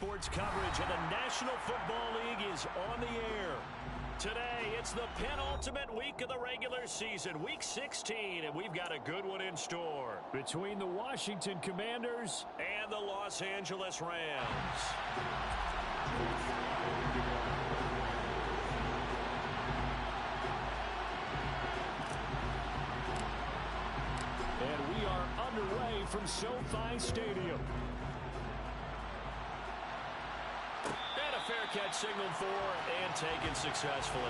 sports coverage of the National Football League is on the air. Today, it's the penultimate week of the regular season, Week 16, and we've got a good one in store between the Washington Commanders and the Los Angeles Rams. And we are underway from SoFi Stadium. And a fair catch signaled for and taken successfully.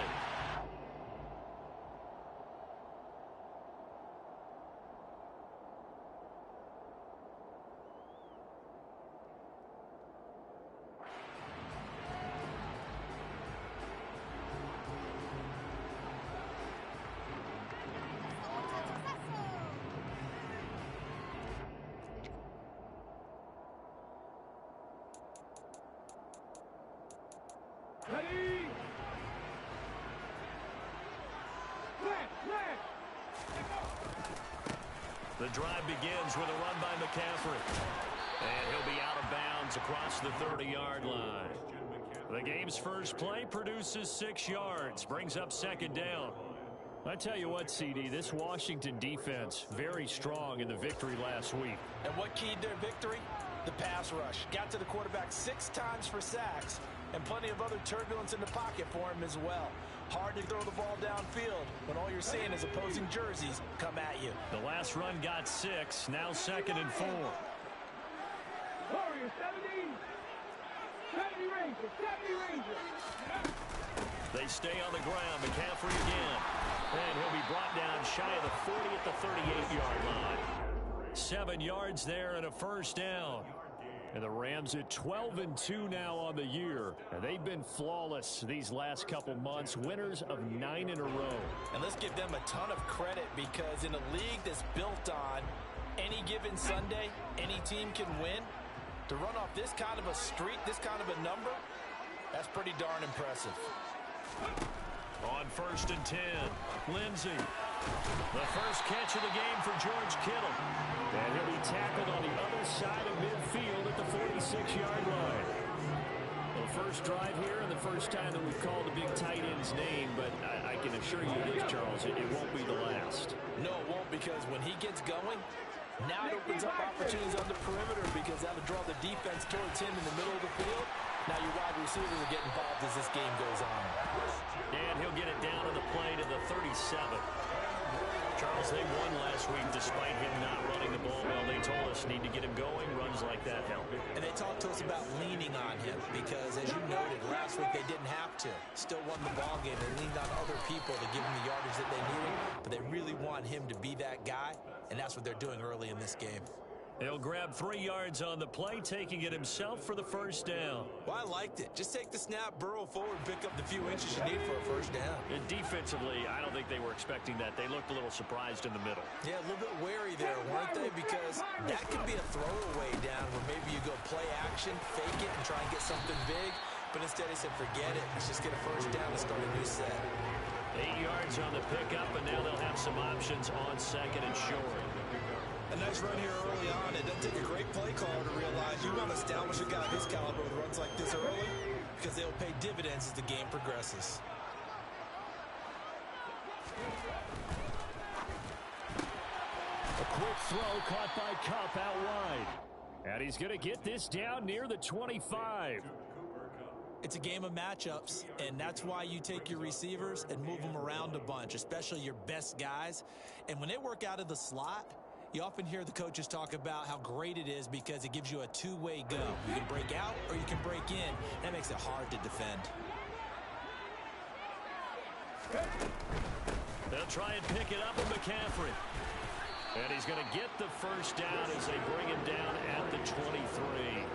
Ready? The drive begins with a run by McCaffrey. And he'll be out of bounds across the 30-yard line. The game's first play produces 6 yards, brings up second down. I tell you what, CD, this Washington defense, very strong in the victory last week. And what keyed their victory? The pass rush. Got to the quarterback 6 times for sacks, and plenty of other turbulence in the pocket for him as well. Hard to throw the ball downfield when all you're seeing is opposing jerseys come at you. The last run got 6, now 2nd and 4. Warrior 70. 70 Rangers. 70 Rangers. They stay on the ground. McCaffrey again. And he'll be brought down shy of the 40 at the 38-yard line. 7 yards there and a first down. And the Rams at 12-2 now on the year. And they've been flawless these last couple months, winners of 9 in a row. And let's give them a ton of credit, because in a league that's built on any given Sunday, any team can win. To run off this kind of a streak, this kind of a number, that's pretty darn impressive. On 1st and 10, Lindsey. The first catch of the game for George Kittle. And he'll be tackled on the other side of midfield at the 46-yard line. Well, first drive here and the first time that we've called the big tight end's name, but I can assure you this, Charles, it won't be the last. No, it won't, because when he gets going, now it opens up opportunities on the perimeter, because that'll draw the defense towards him in the middle of the field. Now your wide receivers will get involved as this game goes on. And he'll get it down on the play to the 37. Charles, they won last week despite him not running the ball well. They told us need to get him going. Runs like that help. And they talked to us about leaning on him, because, as you noted, last week they didn't have to. Still won the ball game. They leaned on other people to give him the yardage that they needed. But they really want him to be that guy, and that's what they're doing early in this game. He'll grab 3 yards on the play, taking it himself for the first down. Well, I liked it. Just take the snap, burrow forward, pick up the few inches you need for a first down. And defensively, I don't think they were expecting that. They looked a little surprised in the middle. Yeah, a little bit wary there, weren't they? Because that could be a throwaway down where maybe you go play action, fake it, and try and get something big. But instead they said, forget it. Let's just get a first down and start a new set. 8 yards on the pickup, and now they'll have some options on 2nd and short. A nice run here early on. It doesn't take a great play caller to realize you want to establish a guy of his caliber with runs like this early, because they'll pay dividends as the game progresses. A quick throw caught by Kupp out wide. And he's going to get this down near the 25. It's a game of matchups, and that's why you take your receivers and move them around a bunch, especially your best guys. And when they work out of the slot, you often hear the coaches talk about how great it is because it gives you a two-way go. You can break out or you can break in. That makes it hard to defend. They'll try and pick it up with McCaffrey. And he's going to get the first down as they bring him down at the 23.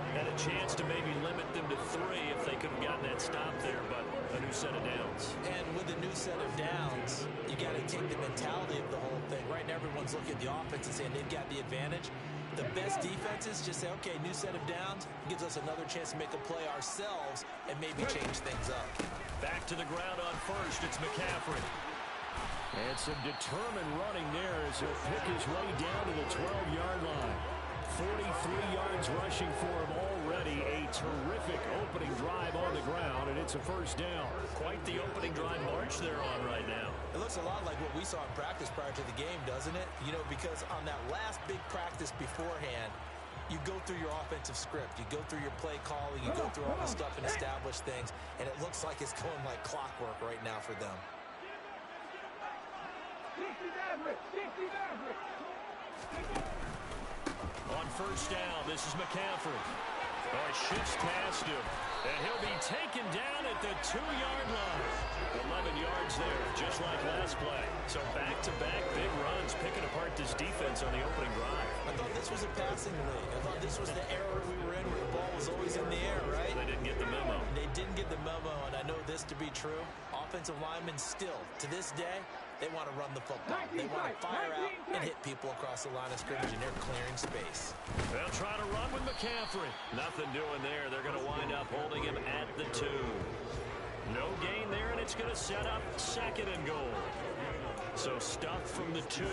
Had a chance to maybe limit them to 3 if they could have gotten that stop there, but a new set of downs. And with a new set of downs, you got to take the mentality of the whole thing. Right now, everyone's looking at the offense and saying they've got the advantage. The best defenses just say, okay, new set of downs gives us another chance to make a play ourselves and maybe change things up. Back to the ground on first. It's McCaffrey. And some determined running there as he'll pick his way down to the 12-yard line. 43 yards rushing for him already. A terrific opening drive on the ground, and it's a first down. Quite the opening drive march they're on right now. It looks a lot like what we saw in practice prior to the game, doesn't it? You know, because on that last big practice beforehand, you go through your offensive script, you go through your play calling, you go through all this stuff and establish things, and it looks like it's going like clockwork right now for them. 60 average, 60 average. On first down, this is McCaffrey. Oh, it shifts past him, and he'll be taken down at the 2-yard line. 11 yards there, just like last play. So back-to-back big runs, picking apart this defense on the opening drive. I thought this was a passing league. I thought this was the era we were in where the ball was always in the air, right? They didn't get the memo. They didn't get the memo, and I know this to be true. Offensive linemen still, to this day, they want to run the football. They want to fire out and hit people across the line of scrimmage, and they're clearing space. They'll try to run with McCaffrey. Nothing doing there. They're going to wind up holding him at the 2. No gain there, and it's going to set up 2nd and goal. So stuff from the 2.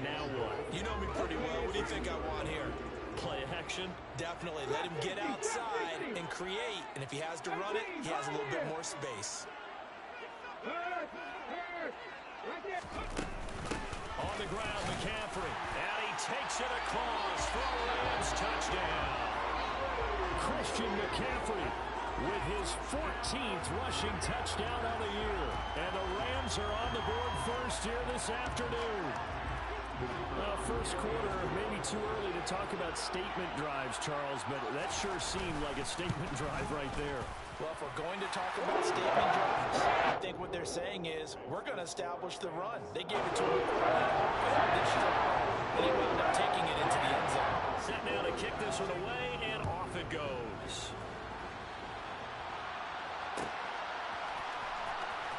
Now what? You know me pretty well. What do you think I want here? Play action? Definitely. Let him get outside and create. And if he has to run it, he has a little bit more space. On the ground, McCaffrey. And he takes it across for a Rams touchdown. Christian McCaffrey with his 14th rushing touchdown of the year. And the Rams are on the board first here this afternoon. Well, first quarter, maybe too early to talk about statement drives, Charles, but that sure seemed like a statement drive right there. Well, if we're going to talk about statement drives, I think what they're saying is we're going to establish the run. They gave it to him and he wound up taking it into the end zone. Set now to kick this one away, and off it goes.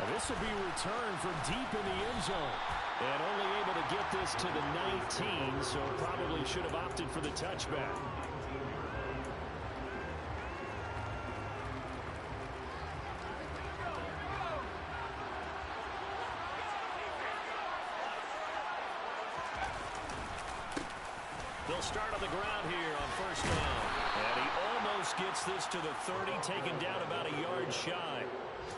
And this will be returned from deep in the end zone. And only able to get this to the 19, so probably should have opted for the touchback. They'll start on the ground here on first down. And he almost gets this to the 30, taken down about a yard shy.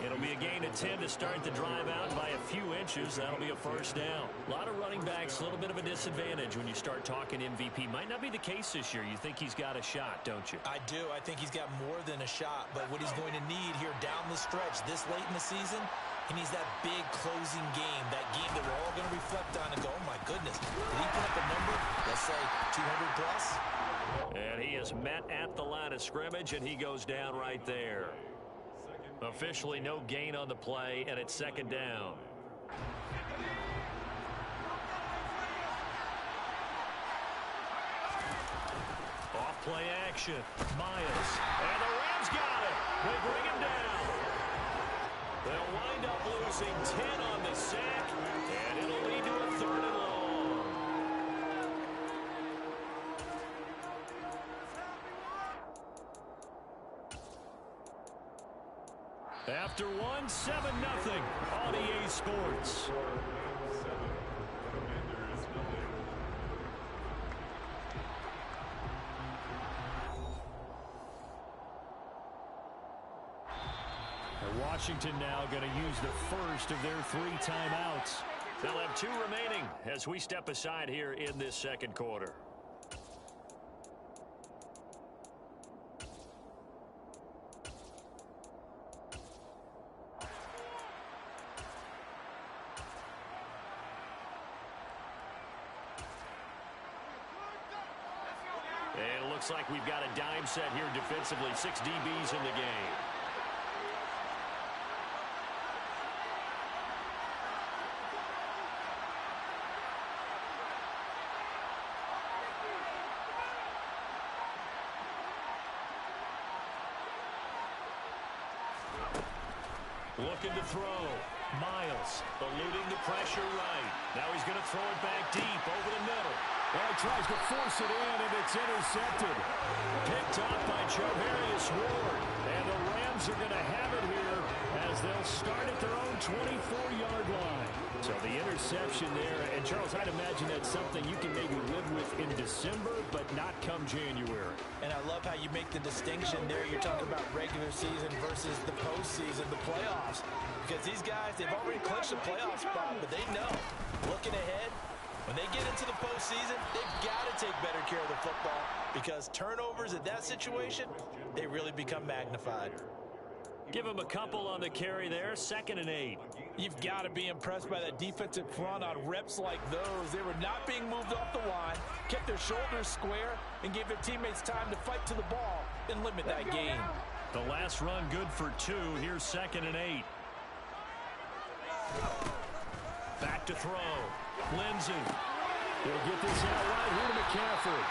It'll be a gain of 10 to start the drive out by a few inches. That'll be a first down. A lot of running backs, a little bit of a disadvantage when you start talking MVP. Might not be the case this year. You think he's got a shot, don't you? I do. I think he's got more than a shot. But what he's going to need here down the stretch this late in the season, he needs that big closing game, that game that we're all going to reflect on and go, oh, my goodness, did he put up a number, let's say, 200 plus? And he is met at the line of scrimmage, and he goes down right there. Officially no gain on the play, and it's 2nd down. Off play action. Miles. And the Rams got it. They bring him down. They'll wind up losing 10 on the sack, and it'll lead to a 3rd and long. After one, 7-0 on EA Sports. And Washington now going to use the first of their 3 timeouts. They'll have 2 remaining as we step aside here in this 2nd quarter. And it looks like we've got a dime set here defensively. 6 DBs in the game. Looking to throw. Miles eluding the pressure right. Now he's going to throw it back deep over the middle. Well, he tries to force it in, and it's intercepted. Picked up by Javarius Ward. And the Rams are going to have it here as they'll start at their own 24-yard line. So the interception there, and Charles, I'd imagine that's something you can maybe live with in December, but not come January. And I love how you make the distinction there. You're talking about regular season versus the postseason, the playoffs. Because these guys, they've already clinched a playoff spot, but they know, looking ahead, when they get into the postseason, they've got to take better care of the football because turnovers in that situation, they really become magnified. Give him a couple on the carry there, 2nd and 8. You've got to be impressed by that defensive front on reps like those. They were not being moved off the line, kept their shoulders square, and gave their teammates time to fight to the ball and limit that gain. The last run good for 2. Here's 2nd and 8. Back to throw. Lindsey. He'll get this out right here to McCaffrey.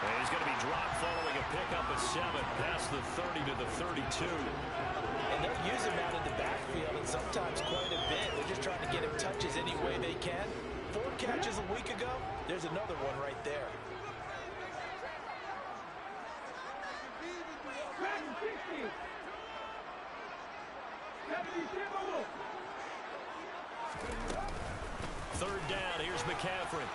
And he's going to be dropped following a pickup of 7 past the 30 to the 32. And they'll use him out in the backfield, and sometimes quite a bit. They're just trying to get him touches any way they can. 4 catches a week ago. There's another one right there. Third down, here's McCaffrey.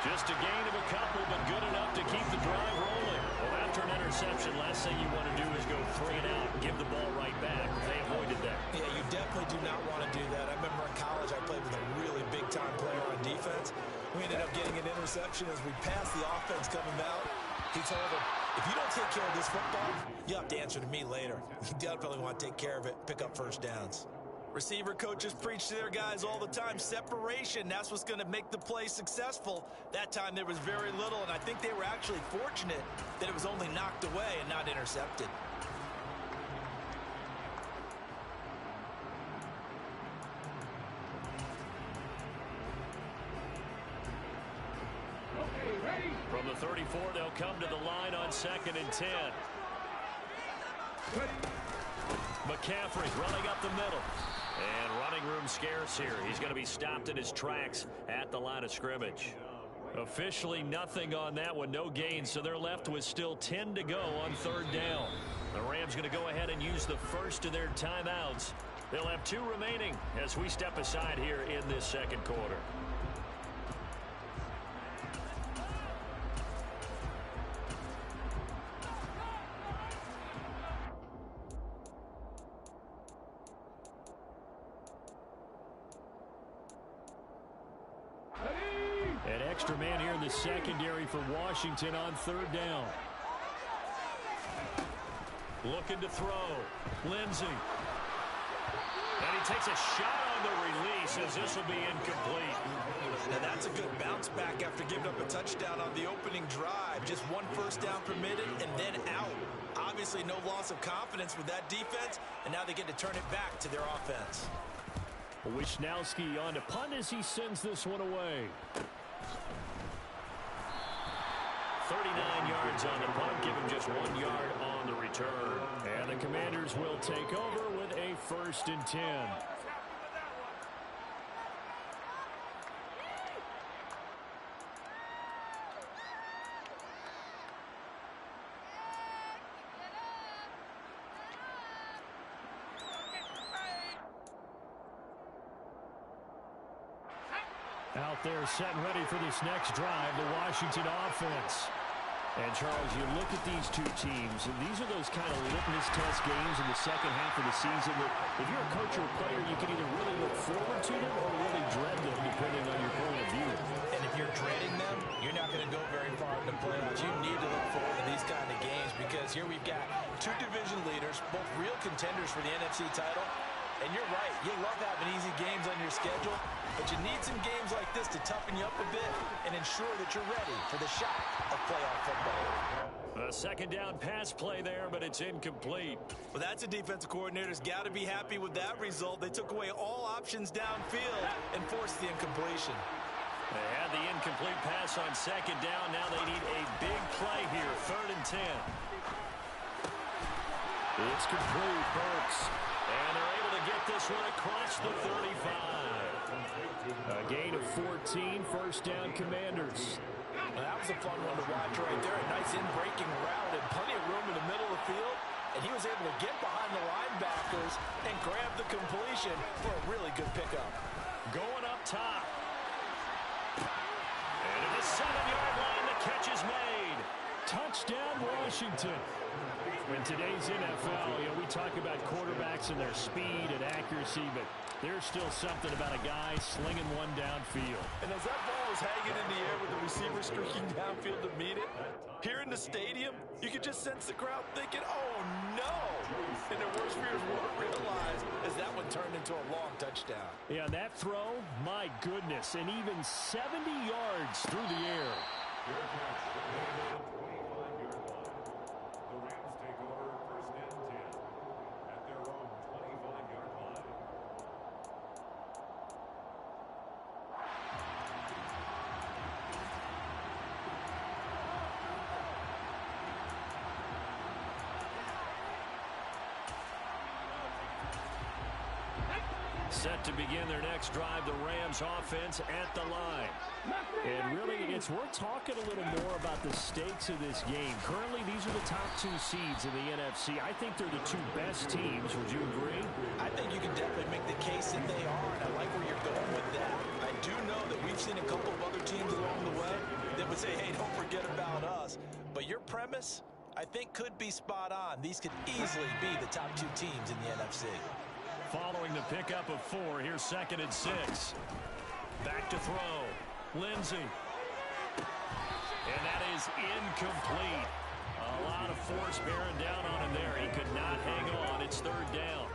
Just a gain of a couple, but good enough to keep the drive rolling. Well, after an interception, last thing you want to do is go 3 and out and give the ball right back. They avoided that. Yeah, you definitely do not want to do that. I remember in college I played with a really big-time player on defense. We ended up getting an interception as we passed the offense coming out. He told him, if you don't take care of this football, you'll have to answer to me later. You definitely want to take care of it, pick up first downs. Receiver coaches preach to their guys all the time. Separation, that's what's going to make the play successful. That time there was very little, and I think they were actually fortunate that it was only knocked away and not intercepted. From the 34, they'll come to the line on 2nd and 10. McCaffrey running up the middle. And running room scarce here. He's going to be stopped in his tracks at the line of scrimmage. Officially nothing on that one, no gain, so they're left with still 10 to go on 3rd down. The Rams going to go ahead and use the first of their timeouts. They'll have 2 remaining as we step aside here in this 2nd quarter. An extra man here in the secondary for Washington on 3rd down. Looking to throw. Lindsey. And he takes a shot on the release as this will be incomplete. Now that's a good bounce back after giving up a touchdown on the opening drive. Just 1 first down permitted and then out. Obviously no loss of confidence with that defense, and now they get to turn it back to their offense. Wisnowski on to punt as he sends this one away. 39 yards on the punt, give him just 1 yard on the return. And the Commanders will take over with a 1st and 10. Out there set and ready for this next drive, the Washington offense. And, Charles, you look at these 2 teams, and these are those kind of litmus test games in the second half of the season that if you're a coach or a player, you can either really look forward to them or really dread them, depending on your point of view. And if you're dreading them, you're not going to go very far in the playoffs. You need to look forward to these kind of games because here we've got 2 division leaders, both real contenders for the NFC title. And you're right, you love having easy games on your schedule, but you need some games like this to toughen you up a bit and ensure that you're ready for the shot of playoff football. A 2nd down pass play there, but it's incomplete. Well, that's a defensive coordinator's got to be happy with that result. They took away all options downfield and forced the incompletion. They had the incomplete pass on 2nd down. Now they need a big play here, 3rd and 10. It's complete, Burks. And they're able to get this one across the 35. A gain of 14, 1st down Commanders. Well, that was a fun one to watch right there. A nice in-breaking route and plenty of room in the middle of the field. And he was able to get behind the linebackers and grab the completion. position for a really good pickup. Going up top. And at the 7-yard line, the catch is made. Touchdown, Washington. In today's NFL, we talk about quarterbacks and their speed and accuracy, but there's still something about a guy slinging one downfield. And as that ball was hanging in the air with the receiver streaking downfield to meet it, here in the stadium, you could just sense the crowd thinking, oh, no. And their worst fears weren't realized as that one turned into a long touchdown. Yeah, that throw, my goodness, and even 70 yards through the air. Set to begin their next drive, the Rams offense at the line. And really, it's worth talking a little more about the stakes of this game. Currently, these are the top two seeds in the NFC. I think they're the two best teams. Would you agree? I think you can definitely make the case that they are, and I like where you're going with that. I do know that we've seen a couple of other teams along the way that would say, hey, don't forget about us. But your premise, I think, could be spot on. These could easily be the top two teams in the NFC. Following the pickup of 4, here's 2nd and 6. Back to throw. Lindsey. And that is incomplete. A lot of force bearing down on him there. He could not hang on. It's 3rd down.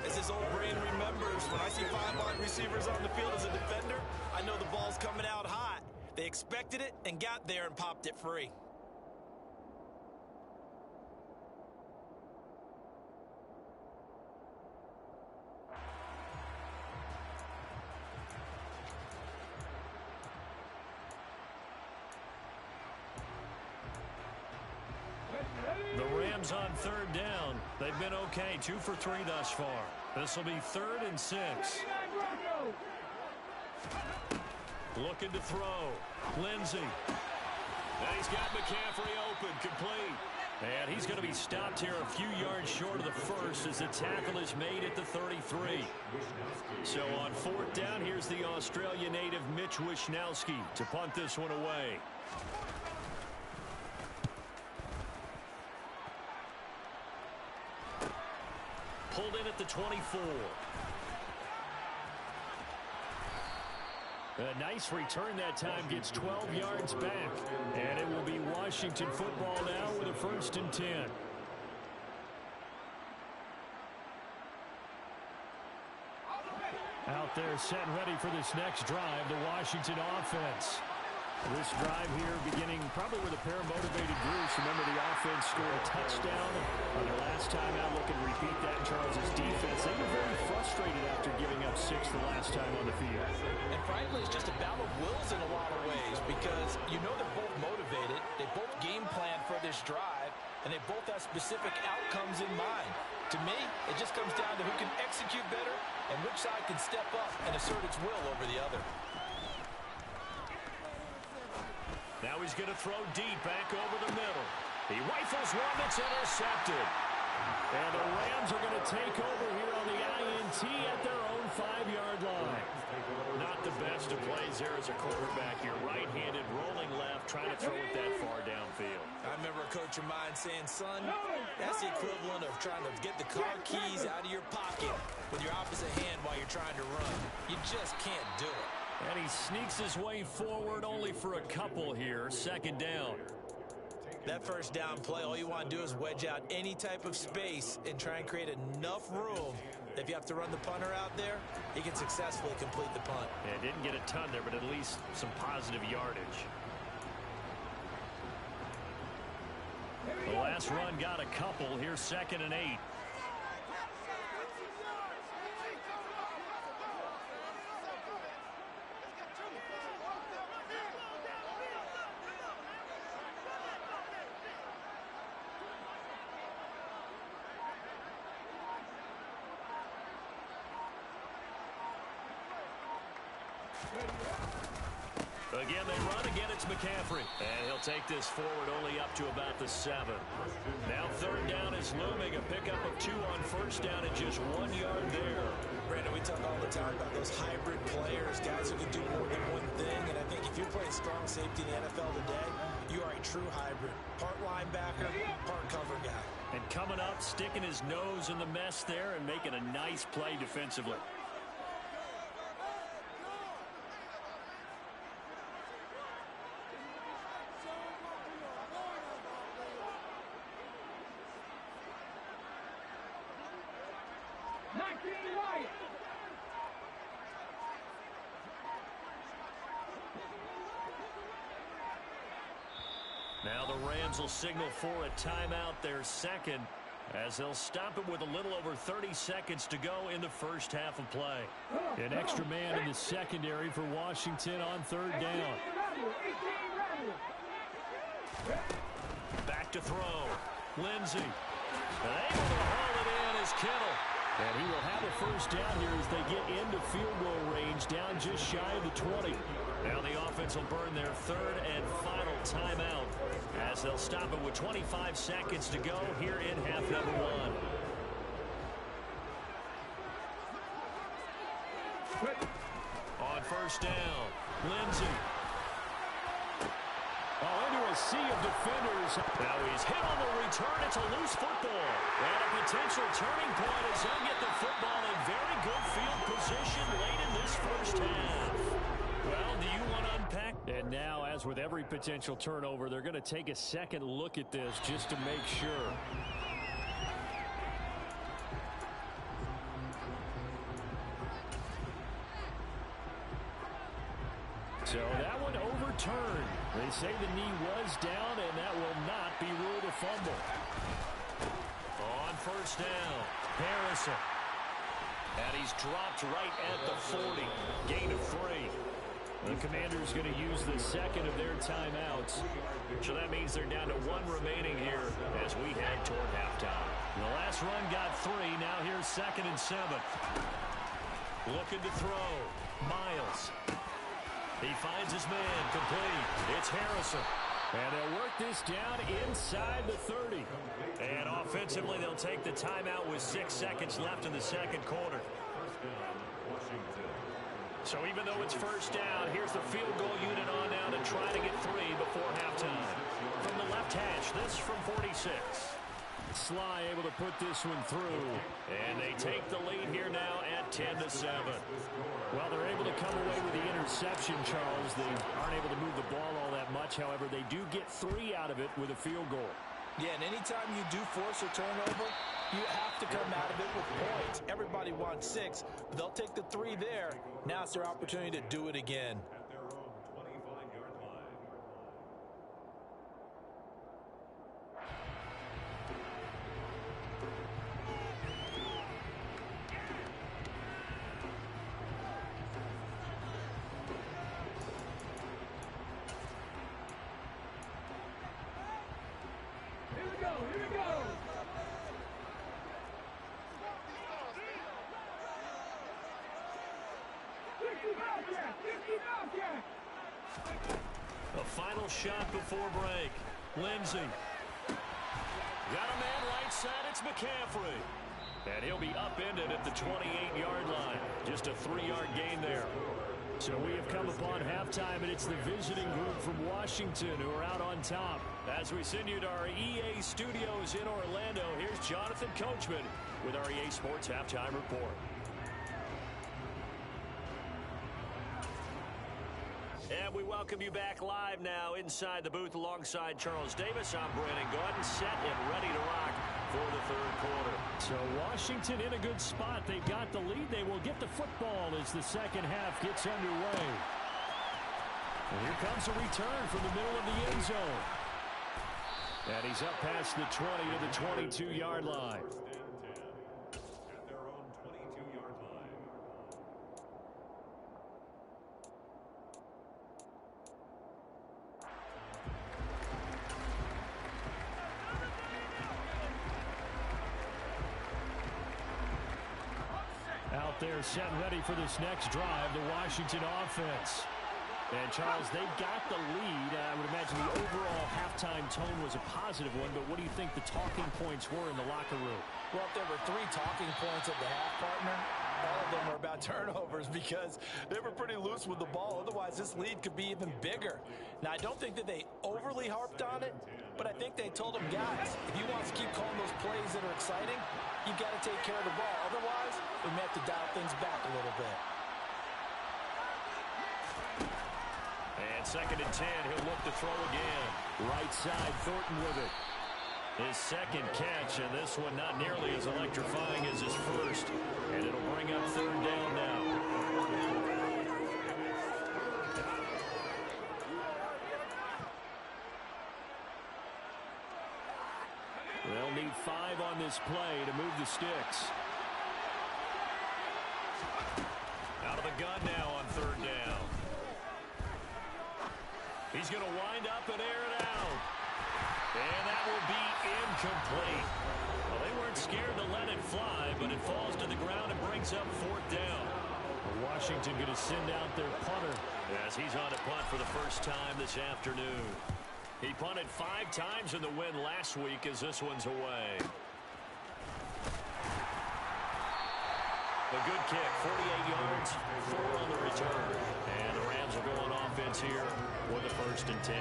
As his old brain remembers, when I see 5 wide receivers on the field as a defender, I know the ball's coming out hot. They expected it and got there and popped it free. The Rams on 3rd down. They've been okay, 2 for 3 thus far. This will be 3rd and 6. Looking to throw. Lindsey. And he's got McCaffrey open, complete. And he's going to be stopped here a few yards short of the first as the tackle is made at the 33. So on 4th down, here's the Australia native Mitch Wishnowsky to punt this one away. Pulled in at the 24. A nice return that time, gets 12 yards back. And it will be Washington football now with a 1st and 10. Out there set and ready for this next drive, the Washington offense. This drive here beginning probably with a pair of motivated groups. Remember, the offense scored a touchdown on their last time out. Looking to repeat that in Charles' defense. They were very frustrated after giving up 6 the last time on the field. And frankly, it's just a battle of wills in a lot of ways because you know they're both motivated. They both game plan for this drive, and they both have specific outcomes in mind. To me, it just comes down to who can execute better and which side can step up and assert its will over the other. Now he's going to throw deep back over the middle. He rifles one that's intercepted. And the Rams are going to take over here on the INT at their own 5-yard line. Not the best of plays there as a quarterback. You're right-handed, rolling left, trying to throw it that far downfield. I remember a coach of mine saying, son, that's the equivalent of trying to get the car keys out of your pocket with your opposite hand while you're trying to run. You just can't do it. And he sneaks his way forward only for a couple here. 2nd down. That 1st down play, all you want to do is wedge out any type of space and try and create enough room that if you have to run the punter out there, he can successfully complete the punt. Yeah, didn't get a ton there, but at least some positive yardage. The last run got a couple. Here's 2nd and 8. Again, they run. Again, it's McCaffrey. And he'll take this forward only up to about the 7. Now 3rd down is looming. A pickup of 2 on 1st down and just 1 yard there. Brandon, we talk about those hybrid players, guys who can do more than one thing. And I think if you're playing strong safety in the NFL today, you are a true hybrid. Part linebacker, part cover guy. And coming up, sticking his nose in the mess there and making a nice play defensively. Now the Rams will signal for a timeout, their second, as they'll stop it with a little over 30 seconds to go in the first half of play. An extra man in the secondary for Washington on third down. Back to throw. Lindsey. And able to haul it in is Kittle. And he will have a first down here as they get into field goal range, down just shy of the 20. Now the offense will burn their third and final timeout as they'll stop it with 25 seconds to go here in half number one. On first down, Lindsey. Into a sea of defenders. Now he's hit on the return. It's a loose football. And a potential turning point as they'll get the football in very good field position late in this first half. Well, do you want to unpack? And now, as with every potential turnover, they're going to take a second look at this just to make sure. So that one overturned. They say the knee was down, and that will not be ruled a fumble. On first down, Harrison. And he's dropped right at the 40. Gain of 3. The Commanders going to use the second of their timeouts. So that means they're down to 1 remaining here as we head toward halftime. The last run got 3. Now here's 2nd and 7. Looking to throw. Miles. He finds his man complete. It's Harrison. And they'll work this down inside the 30. And offensively, they'll take the timeout with 6 seconds left in the second quarter. So even though it's first down, here's the field goal unit on now to try to get 3 before halftime. From the left hash, this from 46. Sly able to put this one through. And they take the lead here now at 10-7. Well, they're able to come away with the interception, Charles. They aren't able to move the ball all that much. However, they do get 3 out of it with a field goal. Yeah, and anytime you do force a turnover, you have to come out of it with points. Everybody wants 6, but they'll take the 3 there. Now it's their opportunity to do it again. A final shot before break. Lindsey. Got a man right side. It's McCaffrey. And he'll be upended at the 28-yard line. Just a 3-yard gain there. So we have come upon halftime, and it's the visiting group from Washington who are out on top. As we send you to our EA studios in Orlando, here's Jonathan Coachman with our EA Sports Halftime Report. And we welcome you back live now inside the booth alongside Charles Davis. I'm Brandon Gaudin, set and ready to rock for the third quarter. So Washington in a good spot. They've got the lead. They will get the football as the second half gets underway. And here comes a return from the middle of the end zone. And he's up past the 20 to the 22-yard line. Out there set and ready for this next drive, the Washington offense. And, Charles, they got the lead. I would imagine the overall halftime tone was a positive one, but what do you think the talking points were in the locker room? Well, if there were 3 talking points at the half, partner, all of them were about about turnovers because they were pretty loose with the ball. Otherwise, this lead could be even bigger. Now, I don't think that they overly harped on it, but I think they told them, guys, if you want to keep calling those plays that are exciting, you've got to take care of the ball. Otherwise, we may have to dial things back a little bit. And 2nd and 10, he'll look to throw again. Right side, Thornton with it. His second catch, and this one not nearly as electrifying as his first. And it'll bring up 3rd down now. They'll need 5 on this play to move the sticks. Out of the gun now on 3rd down. He's going to wind up and air it out. And that will be incomplete. Well, they weren't scared to let it fly, but it falls to the ground and brings up 4th down. Washington going to send out their punter as he's on a punt for the first time this afternoon. He punted 5 times in the win last week as this one's away. A good kick, 48 yards, 4 on the return. And the Rams will go on offense here with the 1st and 10.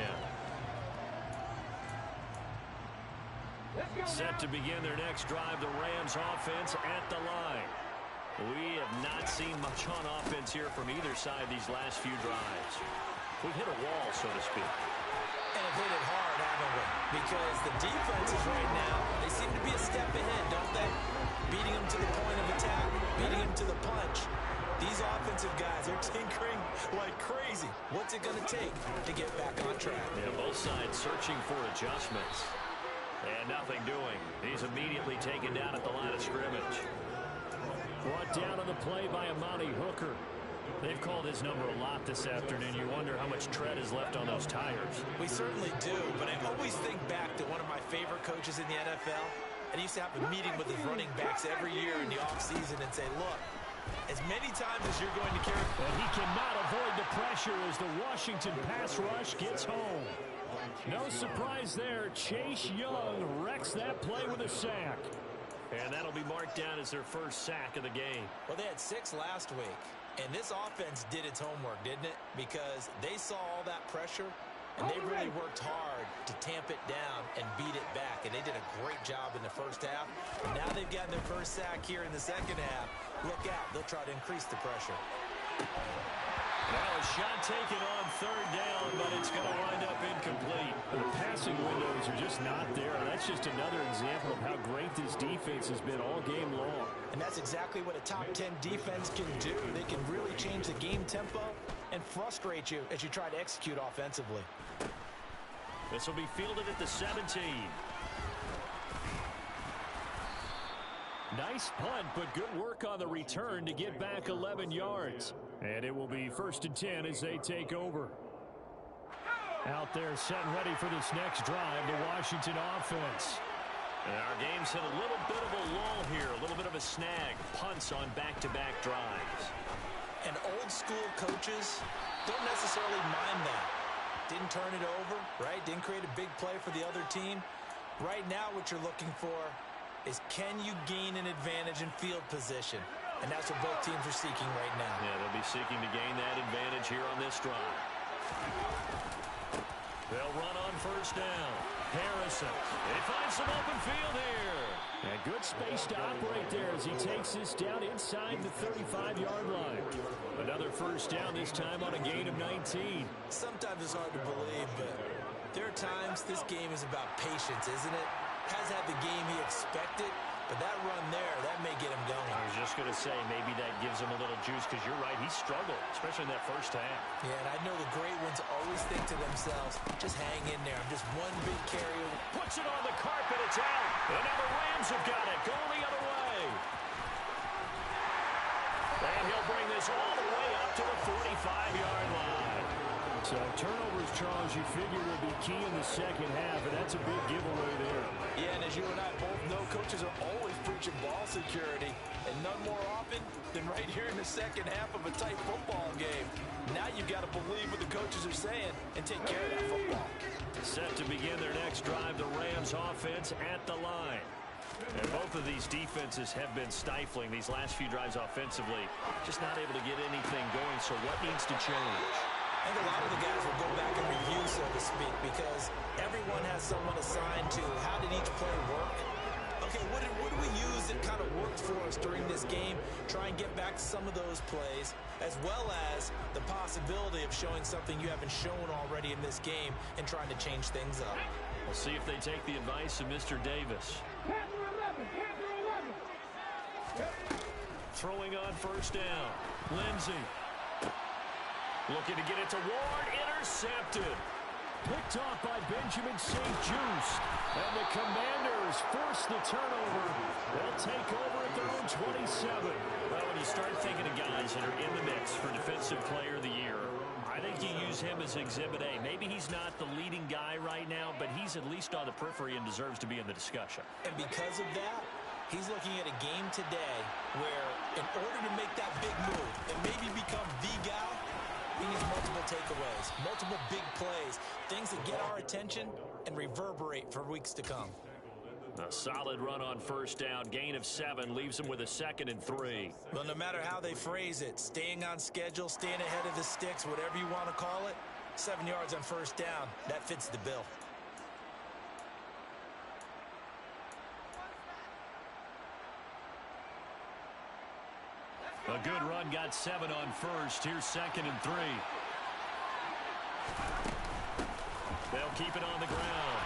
Set to begin their next drive, the Rams offense at the line. We have not seen much on offense here from either side these last few drives. We've hit a wall, so to speak. And have hit it hard, haven't we? Because the defenses right now, they seem to be a step ahead, don't they? Beating them to the point of attack, beating them to the punch. These offensive guys are tinkering like crazy. What's it going to take to get back on track? Yeah, both sides searching for adjustments. And nothing doing. He's immediately taken down at the line of scrimmage. Brought down on the play by Amani Hooker. They've called his number a lot this afternoon. You wonder how much tread is left on those tires. We certainly do, but I always think back to one of my favorite coaches in the NFL. And he used to have a meeting with his running backs every year in the offseason and say, look, as many times as you're going to carry... And he cannot avoid the pressure as the Washington pass rush gets home. No surprise there. Chase Young wrecks that play with a sack. And that'll be marked down as their first sack of the game. Well, they had 6 last week. And this offense did its homework, didn't it? Because they saw all that pressure, and they really worked hard to tamp it down and beat it back. And they did a great job in the first half. And now they've gotten their first sack here in the second half. Look out. They'll try to increase the pressure. Now a shot taken on 3rd down, but it's going to wind up incomplete. The passing windows are just not there. That's just another example of how great this defense has been all game long. And that's exactly what a top 10 defense can do. They can really change the game tempo and frustrate you as you try to execute offensively. This will be fielded at the 17. Nice punt, but good work on the return to get back 11 yards. And it will be 1st and 10 as they take over. Out there set and ready for this next drive, the Washington offense. And our game's hit a little bit of a lull here, a little bit of a snag. Punts on back-to-back drives. And old school coaches don't necessarily mind that. Didn't turn it over, right? Didn't create a big play for the other team. Right now what you're looking for is can you gain an advantage in field position? And that's what both teams are seeking right now. Yeah, they'll be seeking to gain that advantage here on this drive. They'll run on 1st down. Harrison. They find some open field here. And good space to operate there as he takes this down inside the 35-yard line. Another 1st down, this time on a gain of 19. Sometimes it's hard to believe, but there are times this game is about patience, isn't it? Has had the game he expected, but that run there, that may get him going. I was just going to say, maybe that gives him a little juice, because you're right, he struggled, especially in that first half. Yeah, and I know the great ones always think to themselves, just hang in there. I'm just one big carry. Puts it on the carpet, it's out. And now the Rams have got it, going the other way. And he'll bring this all the way up to the 45-yard line. So turnovers, Charles, you figure will be key in the second half, and that's a big giveaway there. Yeah, and as you and I both know, coaches are always preaching ball security, and none more often than right here in the second half of a tight football game. Now you've got to believe what the coaches are saying and take care of that football. Set to begin their next drive, the Rams offense at the line. And both Both of these defenses have been stifling these last few drives offensively. Just not able to get anything going, so what needs to change? I think a lot of the guys will go back and review, so to speak, because everyone has someone assigned to how did each play work. Okay, what do we use that kind of worked for us during this game? Try and get back to some of those plays, as well as the possibility of showing something you haven't shown already in this game and trying to change things up. We'll see if they take the advice of Mr. Davis. Throwing on first down. Lindsey. Looking to get it to Ward. Intercepted. Picked off by Benjamin St. Just. And the Commanders force the turnover. They'll take over at their own 27. Well, when you start thinking of guys that are in the mix for Defensive Player of the Year, I think you use him as Exhibit A. Maybe he's not the leading guy right now, but he's at least on the periphery and deserves to be in the discussion. And because of that, he's looking at a game today where in order to make that big move and maybe become the guy, he needs multiple takeaways, multiple big plays, things that get our attention and reverberate for weeks to come. A solid run on first down. Gain of 7 leaves him with a 2nd and 3. Well, no matter how they phrase it, staying on schedule, staying ahead of the sticks, whatever you want to call it, 7 yards on first down, that fits the bill. A good run, got 7 on first. Here's 2nd and 3. They'll keep it on the ground.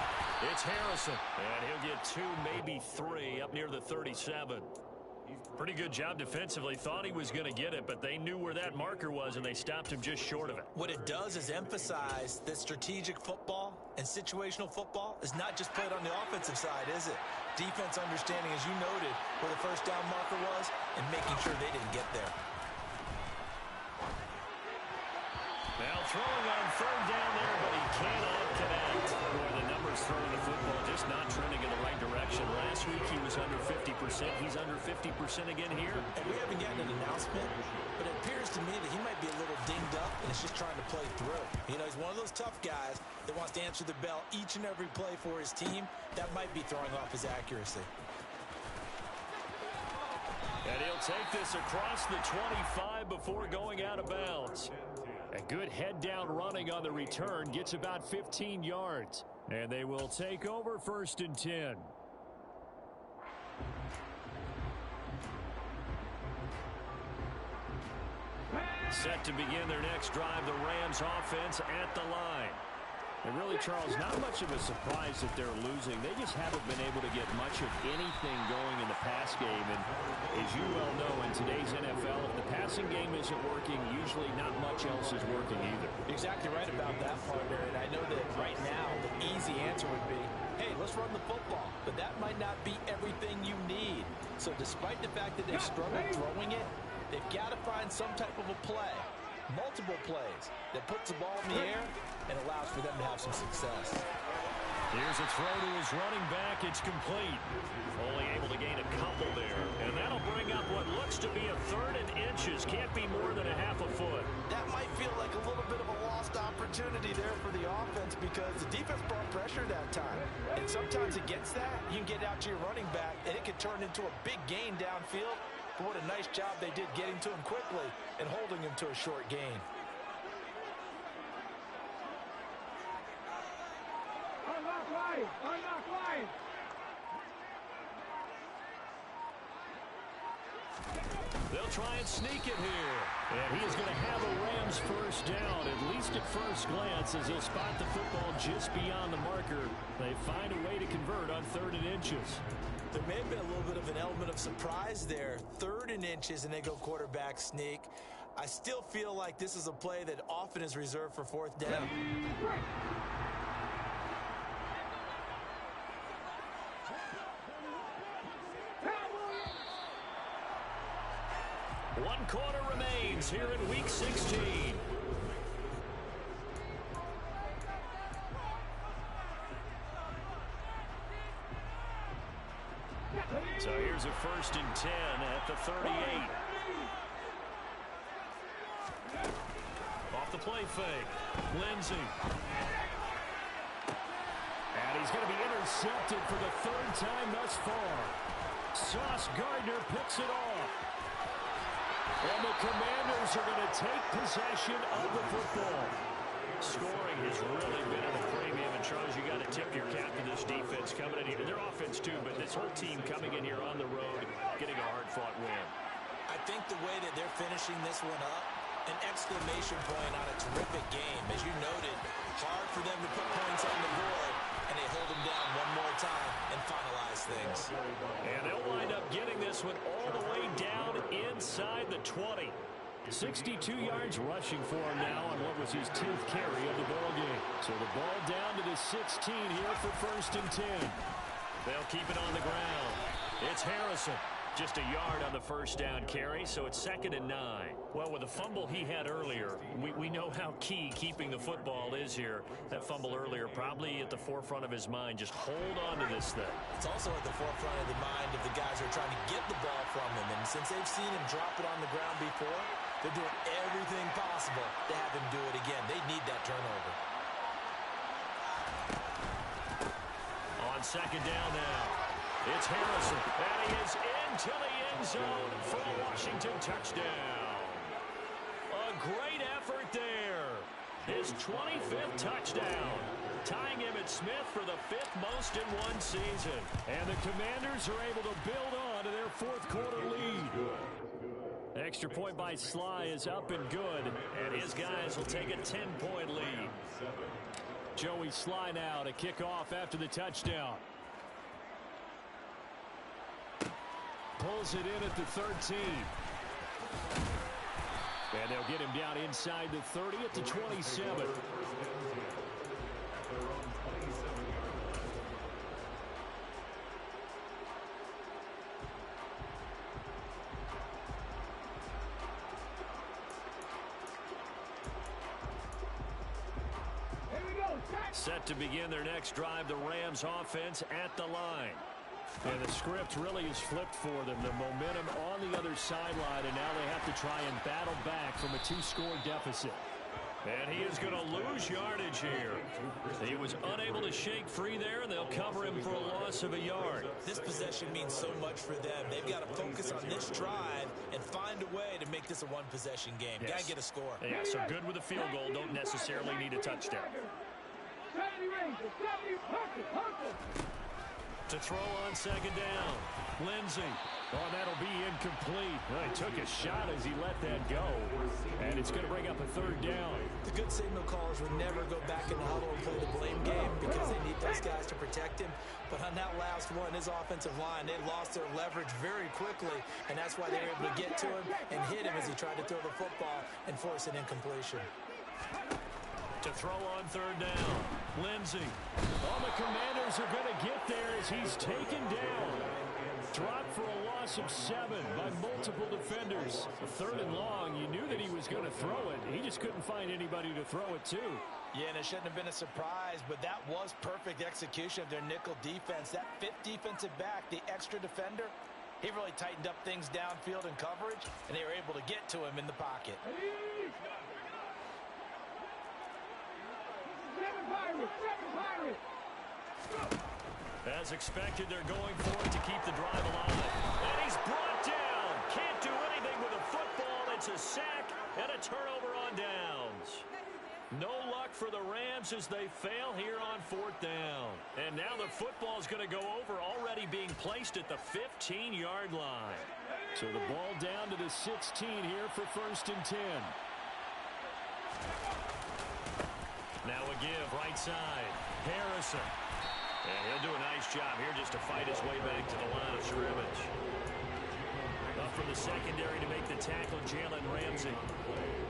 It's Harrison, and he'll get 2, maybe 3 up near the 37. Pretty good job defensively. Thought he was going to get it, but they knew where that marker was, and they stopped him just short of it. What it does is emphasize that strategic football and situational football is not just played on the offensive side, is it? Defense understanding, as you noted, where the first down marker was and making sure they didn't get there. Now throwing on 3rd down there, but he cannot connect. Boy, the numbers throwing the football just not trending in the right direction. Last week he was under 50%. He's under 50% again here. And we haven't gotten an announcement, but it appears to me that he might be a little dinged up and is just trying to play through. You know, he's one of those tough guys that wants to answer the bell each and every play for his team. That might be throwing off his accuracy. And he'll take this across the 25 before going out of bounds. A good head-down running on the return gets about 15 yards. And they will take over 1st and 10. Set to begin their next drive, the Rams offense at the line. And really, Charles, not much of a surprise that they're losing. They just haven't been able to get much of anything going in the pass game. And as you well know, in today's NFL, if the passing game isn't working, usually not much else is working either. Exactly right about that, partner. And I know that right now the easy answer would be, hey, let's run the football. But that might not be everything you need. So despite the fact that they've struggled throwing it, they've got to find some type of a play, multiple plays, that puts the ball in the air and allows for them to have some success. Here's a throw to his running back. It's complete. Only able to gain a couple there. And that'll bring up what looks to be a 3rd and inches. Can't be more than a half a foot. That might feel like a little bit of a lost opportunity there for the offense because the defense brought pressure that time. And sometimes against that, you can get out to your running back, and it can turn into a big gain downfield. But what a nice job they did getting to him quickly and holding him to a short gain. Unlock line. They'll try and sneak it here. And he is going to have a Rams first down, at least at first glance, as he'll spot the football just beyond the marker. They find a way to convert on 3rd and inches. There may have been a little bit of an element of surprise there. 3rd and inches, and they go quarterback sneak. I still feel like this is a play that often is reserved for 4th down. One quarter remains here in Week 16. So here's a 1st and 10 at the 38. Off the play fake. Lindsey. And he's going to be intercepted for the 3rd time thus far. Sauce Gardner picks it off. And the Commanders are going to take possession of the football. Scoring has really been at a premium. And Charles, you got to tip your cap to this defense coming in here. Their offense too, but this whole team coming in here on the road, getting a hard-fought win. I think the way that they're finishing this one up, an exclamation point on a terrific game. As you noted, hard for them to put points on the board, and they hold them down one more time and finalize things. And they'll wind up getting this one all the way down inside the 20. 62 yards rushing for him now on what was his 10th carry of the ball game. So the ball down to the 16 here for 1st and 10. They'll keep it on the ground. It's Harrison. Just a yard on the first down carry, so it's 2nd and 9. Well, with the fumble he had earlier, we know how key keeping the football is here. That fumble earlier probably at the forefront of his mind. Just hold on to this thing. It's also at the forefront of the mind of the guys who are trying to get the ball from him. And since they've seen him drop it on the ground before, they're doing everything possible to have him do it again. They need that turnover. On 2nd down now. It's Harrison, and he is into the end zone for a Washington touchdown. A great effort there. His 25th touchdown, tying Emmitt Smith for the 5th most in one season. And the Commanders are able to build on to their 4th quarter lead. Extra point by Sly is up and good, and his guys will take a 10-point lead. Joey Sly now to kick off after the touchdown. Pulls it in at the 13. And they'll get him down inside the 30 at the 27. Set to begin their next drive, the Rams offense at the line. And the script really is flipped for them. The momentum on the other sideline, and now they have to try and battle back from a 2-score deficit. And he is going to lose yardage here. He was unable to shake free there, and they'll cover him for a loss of a yard. This possession means so much for them. They've got to focus on this drive and find a way to make this a one-possession game. Yes. Got to get a score. Yeah, so good with a field goal. Don't necessarily need a touchdown. To throw on 2nd down. Lindsey. Oh, that'll be incomplete. Well, he took a shot as he let that go. And it's going to bring up a 3rd down. The good signal callers would never go back in the huddle and play the blame game because they need those guys to protect him. But on that last one, his offensive line, they lost their leverage very quickly, and that's why they were able to get to him and hit him as he tried to throw the football and force an incompletion. To throw on 3rd down. Lindsey. Oh, the Commanders are going to get there as he's taken down. Dropped for a loss of 7 by multiple defenders. 3rd and long, you knew that he was going to throw it. He just couldn't find anybody to throw it to. Yeah, and it shouldn't have been a surprise, but that was perfect execution of their nickel defense. That 5th defensive back, the extra defender, he really tightened up things downfield in coverage, and they were able to get to him in the pocket. As expected, they're going for it to keep the drive alive. And he's brought down. Can't do anything with a football. It's a sack and a turnover on downs. No luck for the Rams as they fail here on 4th down. And now the football is going to go over, already being placed at the 15-yard line. So the ball down to the 16 here for 1st and 10. Now a give, right side. Harrison. And he'll do a nice job here just to fight his way back to the line of scrimmage. Up from the secondary to make the tackle, Jalen Ramsey.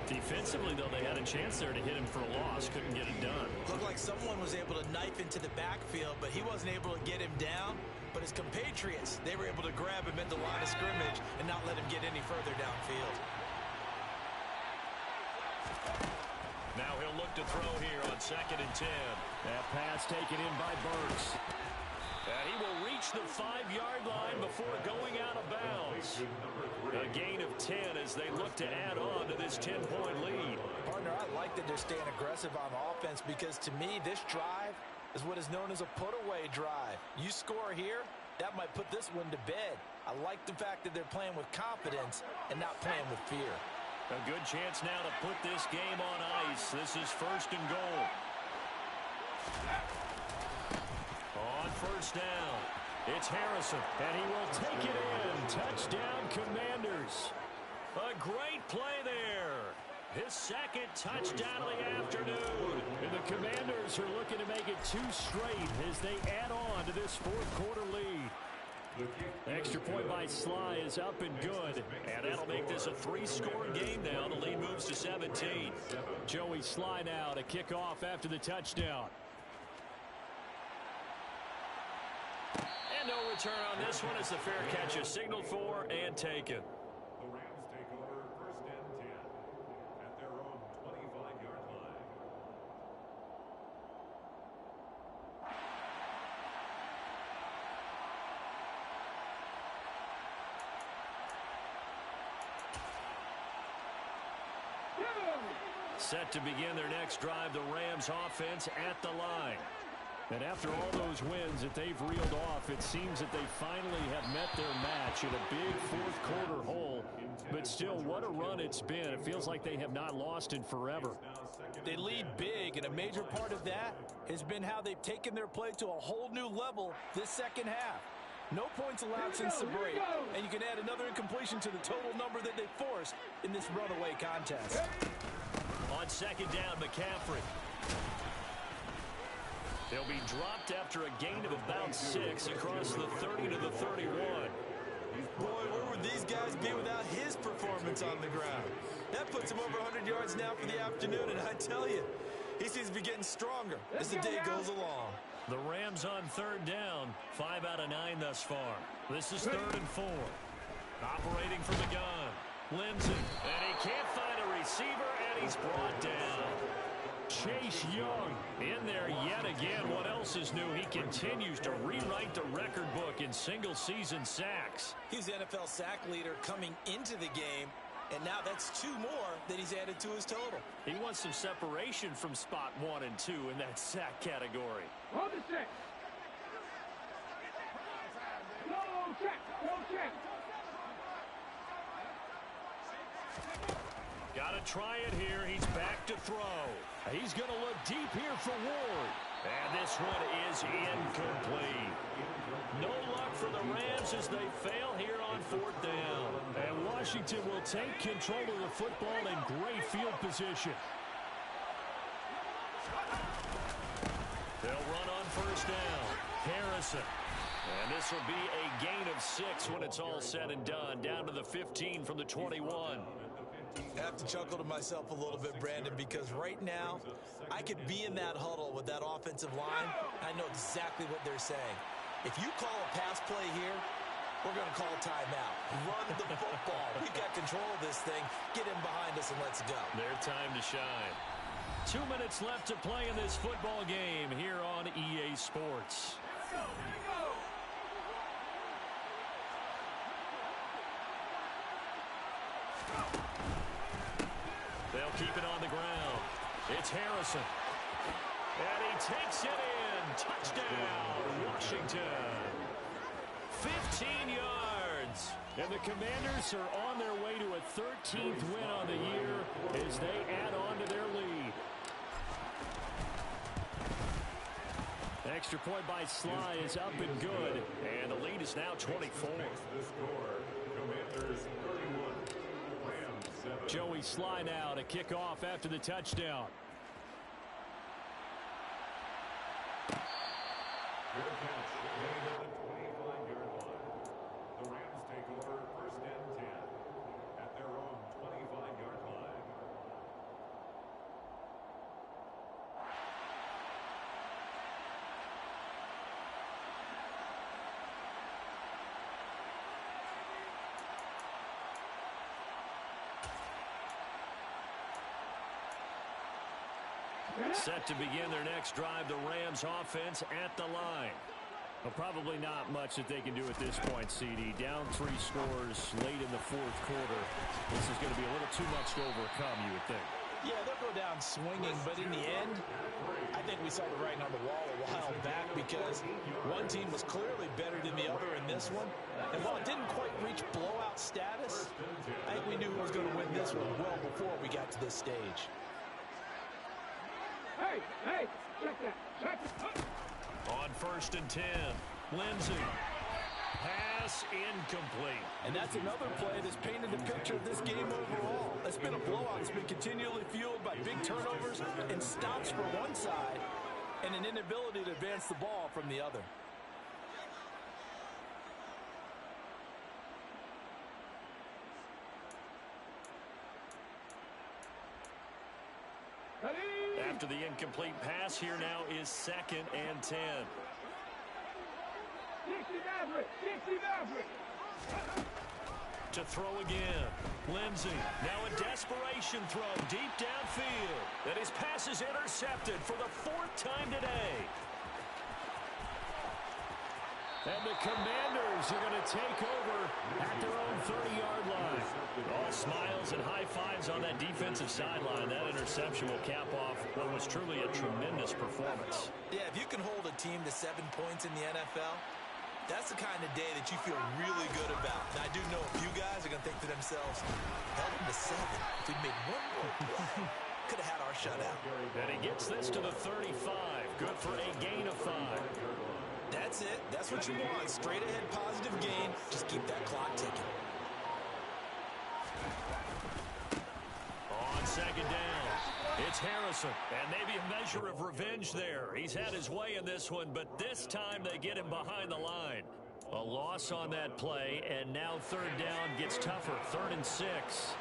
Defensively, though, they had a chance there to hit him for a loss. Couldn't get it done. Looked like someone was able to knife into the backfield, but he wasn't able to get him down. But his compatriots, they were able to grab him at the line of scrimmage and not let him get any further downfield. Now he'll look to throw here on 2nd and 10. That pass taken in by Burks. And he will reach the 5-yard line before going out of bounds. A gain of 10 as they look to add on to this 10-point lead. Partner, I like that they're staying aggressive on offense because to me, this drive is what is known as a put-away drive. You score here, that might put this one to bed. I like the fact that they're playing with confidence and not playing with fear. A good chance now to put this game on ice. This is 1st and goal. On 1st down, it's Harrison, and he will take it in. Touchdown, Commanders. A great play there. His 2nd touchdown of the afternoon. And the Commanders are looking to make it 2 straight as they add on to this 4th quarter lead. Extra point by Sly is up and good. And that'll make this a 3-score game now. The lead moves to 17. Joey Sly now to kick off after the touchdown. And no return on this one as the fair catch is signaled for and taken. The Rams take over 1st and 10 at their own 25-yard line. Set to begin their next drive, the Rams offense at the line. And after all those wins that they've reeled off, it seems that they finally have met their match in a big 4th quarter hole. But still, what a run it's been. It feels like they have not lost in forever. They lead big, and a major part of that has been how they've taken their play to a whole new level this 2nd half. No points allowed since the break, and you can add another incompletion to the total number that they forced in this runaway contest. On 2nd down, McCaffrey. They'll be dropped after a gain of about 6 across the 30 to the 31. Boy, where would these guys be without his performance on the ground? That puts him over 100 yards now for the afternoon, and I tell you, he seems to be getting stronger as the day goes along. The Rams on 3rd down, 5 out of 9 thus far. This is 3rd and 4. Operating from the gun, Lindsey, and he can't find a receiver, and he's brought down. Chase Young in there yet again. What else is new? He continues to rewrite the record book in single-season sacks. He's the NFL sack leader coming into the game, and now that's 2 more that he's added to his total. He wants some separation from spot 1 and 2 in that sack category. On the 6. No check. No check. Got to try it here. He's back to throw. He's going to look deep here for Ward. And this one is incomplete. No luck for the Rams as they fail here on 4th down. And Washington will take control of the football in great field position. They'll run on 1st down. Harrison. And this will be a gain of 6 when it's all said and done. Down to the 15 from the 21. I have to chuckle to myself a little bit, Brandon, because right now I could be in that huddle with that offensive line. I know exactly what they're saying. If you call a pass play here, we're going to call timeout. Run the football. We've got control of this thing. Get in behind us and let's go. Their time to shine. 2 minutes left to play in this football game here on EA Sports. They'll keep it on the ground. It's Harrison. And he takes it in. Touchdown, Washington. 15 yards. And the Commanders are on their way to a 13th win on the year as they add on to their lead. Extra point by Sly is up and good. And the lead is now 24. The score, Commanders 31, Rams 7. Joey Sly now to kick off after the touchdown. Fair catch, made at the 25-yard line. The Rams take over 1st and 10 at their own 25-yard line. Set to begin their next drive, the Rams offense at the line. Well, probably not much that they can do at this point, CD. Down 3 scores late in the 4th quarter. This is going to be a little too much to overcome, you would think. Yeah, they'll go down swinging, but in the end, I think we saw the writing on the wall a while back because one team was clearly better than the other in this one. And while it didn't quite reach blowout status, I think we knew who was going to win this one well before we got to this stage. Hey, check that. Check it. On 1st and 10, Lindsey. Pass incomplete. And that's another play that's painted the picture of this game overall. It's been a blowout. It's been continually fueled by big turnovers and stops from one side and an inability to advance the ball from the other. After the incomplete pass, here now is 2nd and 10. Dixie Maverick. To throw again. Lindsey, now a desperation throw deep downfield. And his pass is intercepted for the 4th time today. And the Commanders are going to take over at their own 30-yard line. All smiles and high fives on that defensive sideline. That interception will cap off what was truly a tremendous performance. Yeah, if you can hold a team to 7 points in the NFL, that's the kind of day that you feel really good about. And I do know a few guys are going to think to themselves, held them to 7. If we'd made one more play, could have had our shutout. And he gets this to the 35. Good for a gain of 5. That's it. That's what you want. Straight ahead positive gain. Just keep that clock ticking. On 2nd down, it's Harrison. And maybe a measure of revenge there. He's had his way in this one, but this time they get him behind the line. A loss on that play, and now 3rd down gets tougher. 3rd and 6.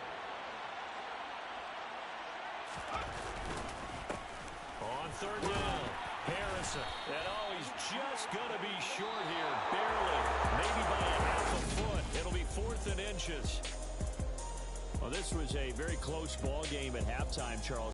On 3rd down, Harrison. And he's just going to be short here, barely. Maybe by a half a foot. It'll be 4th and inches. Well, this was a very close ball game at halftime, Charles.